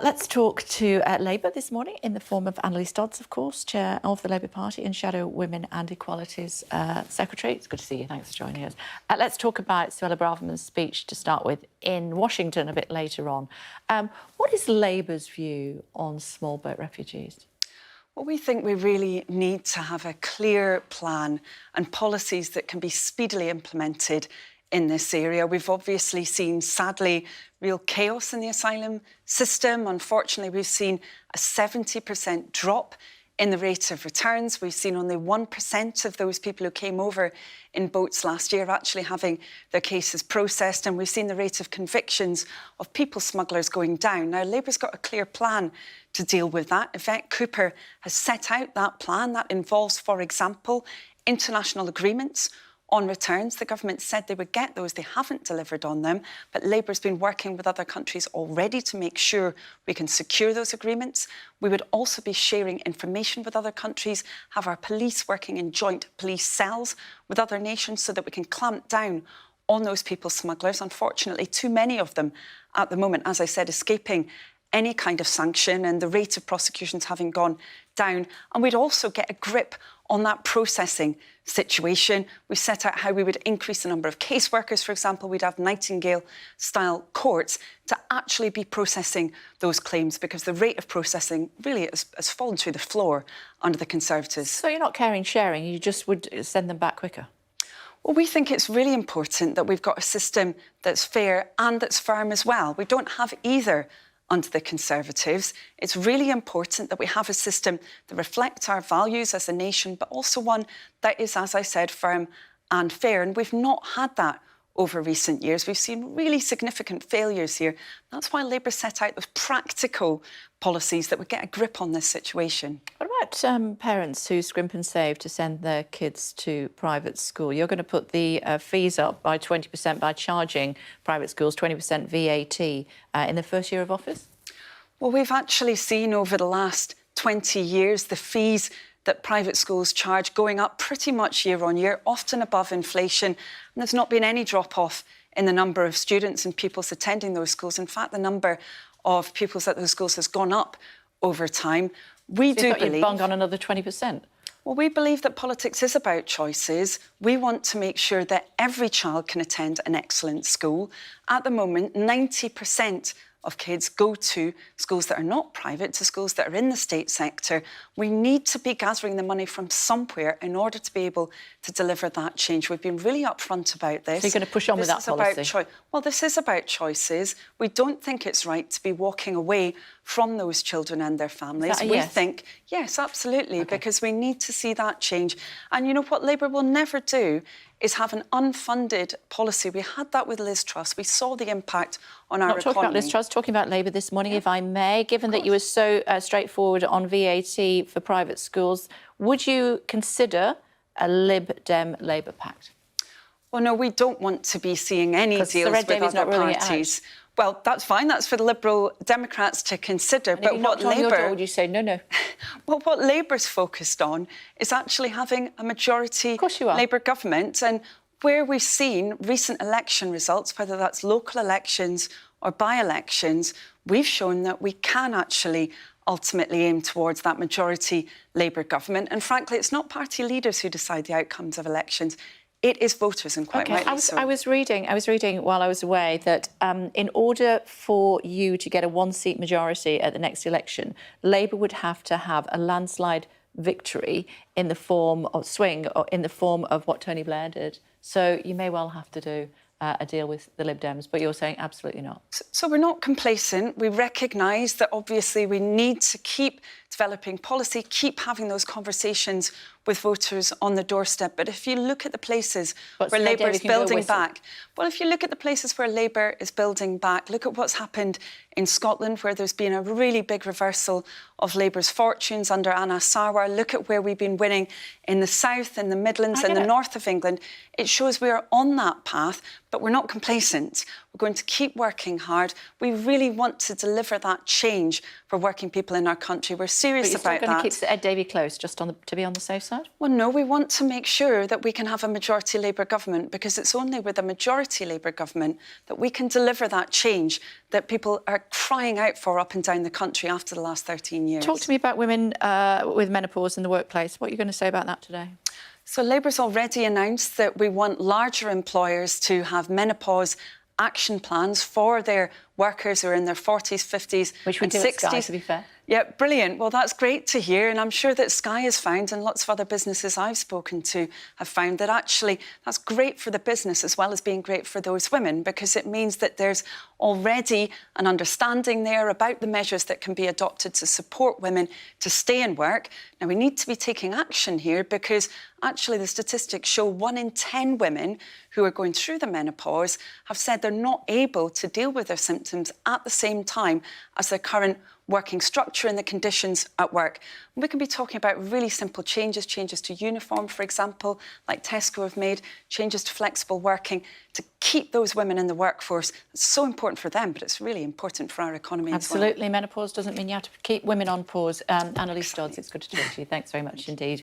Let's talk to Labour this morning in the form of Annelise Dodds, of course, Chair of the Labour Party and Shadow Women and Equalities Secretary. It's good to see you. Thanks for joining us. Let's talk about Suella Braverman's speech to start with in Washington a bit later on. What is Labour's view on small boat refugees? Well, we think we really need to have a clear plan and policies that can be speedily implemented in this area. We've obviously seen, sadly, real chaos in the asylum system. Unfortunately, we've seen a 70% drop in the rate of returns. We've seen only 1% of those people who came over in boats last year actually having their cases processed, and we've seen the rate of convictions of people smugglers going down. Now, Labour's got a clear plan to deal with that. Yvette Cooper has set out that plan. That involves, for example, international agreements on returns. The government said they would get those. They haven't delivered on them, but Labour's been working with other countries already to make sure we can secure those agreements. We would also be sharing information with other countries, have our police working in joint police cells with other nations so that we can clamp down on those people smugglers. Unfortunately, too many of them at the moment, as I said, escaping any kind of sanction, and the rate of prosecutions having gone down. And we'd also get a grip on that processing situation. We set out how we would increase the number of caseworkers, for example. We'd have Nightingale-style courts to actually be processing those claims, because the rate of processing really has fallen through the floor under the Conservatives. So you're not caring sharing, you just would send them back quicker? Well, we think it's really important that we've got a system that's fair and that's firm as well. We don't have either under the Conservatives. It's really important that we have a system that reflects our values as a nation, but also one that is, as I said, firm and fair. And we've not had that over recent years. We've seen really significant failures here. That's why Labour set out those practical policies that would get a grip on this situation. What about parents who scrimp and save to send their kids to private school? You're going to put the fees up by 20% by charging private schools 20% VAT in the first year of office? Well, we've actually seen over the last 20 years the fees that private schools charge going up pretty much year on year, often above inflation. And there's not been any drop-off in the number of students and pupils attending those schools. In fact, the number of pupils at those schools has gone up over time. We do believe... You'd bung on another 20%? Well, we believe that politics is about choices. We want to make sure that every child can attend an excellent school. At the moment, 90% of kids go to schools that are not private, to schools that are in the state sector. We need to be gathering the money from somewhere in order to be able to deliver that change. We've been really upfront about this. So you're going to push on with that policy? Well, this is about choices. We don't think it's right to be walking away from those children and their families. We think, yes, absolutely, because we need to see that change. And you know what Labour will never do is have an unfunded policy. We had that with Liz Truss. We saw the impact on our economy. Not talking about Liz Truss, talking about Labour this morning, if I may. Given that you were so straightforward on VAT for private schools, would you consider a Lib Dem Labour pact? Well, no, we don't want to be seeing any deals with other parties. Well, that's fine. That's for the Liberal Democrats to consider. But what Labour would you say? No. Well, what Labour's focused on is actually having a majority Labour government. And where we've seen recent election results, whether that's local elections or by-elections, we've shown that we can actually ultimately aim towards that majority Labour government. And frankly, it's not party leaders who decide the outcomes of elections. It is voters, and quite rightly so. I was reading while I was away that in order for you to get a one-seat majority at the next election, Labour would have to have a landslide victory in the form of or in the form of what Tony Blair did. So you may well have to do a deal with the Lib Dems, but you're saying absolutely not. So we're not complacent. We recognise that obviously we need to keep developing policy, keep having those conversations with voters on the doorstep. But if you look at the places where Labour is building back, well, if you look at the places where Labour is building back, look at what's happened in Scotland, where there's been a really big reversal of Labour's fortunes under Anna Sarwar. Look at where we've been winning in the south, in the Midlands, and the north of England. It shows we are on that path, but we're not complacent. We're going to keep working hard. We really want to deliver that change for working people in our country. We're serious about that. But you're still going to keep Ed Davey close, just to be on the safe side? side? Well, no, we want to make sure that we can have a majority Labour government, because it's only with a majority Labour government that we can deliver that change that people are crying out for up and down the country after the last 13 years. Talk to me about women with menopause in the workplace. What are you going to say about that today? So Labour's already announced that we want larger employers to have menopause action plans for their workers who are in their 40s, 50s Which we and do 60s. at Sky, to be fair. Yeah, brilliant. Well, that's great to hear. And I'm sure that Sky has found, and lots of other businesses I've spoken to have found, that actually that's great for the business as well as being great for those women, because it means that there's already an understanding there about the measures that can be adopted to support women to stay in work. Now, we need to be taking action here, because actually the statistics show 1 in 10 women who are going through the menopause have said they're not able to deal with their symptoms at the same time as their current working structure and the conditions at work. We can be talking about really simple changes to uniform, for example, like Tesco have made, changes to flexible working to keep those women in the workforce. It's so important for them, but it's really important for our economy as well. Absolutely. Menopause doesn't mean you have to keep women on pause. Annelise Dodds, it's good to talk to you. Thanks very much indeed.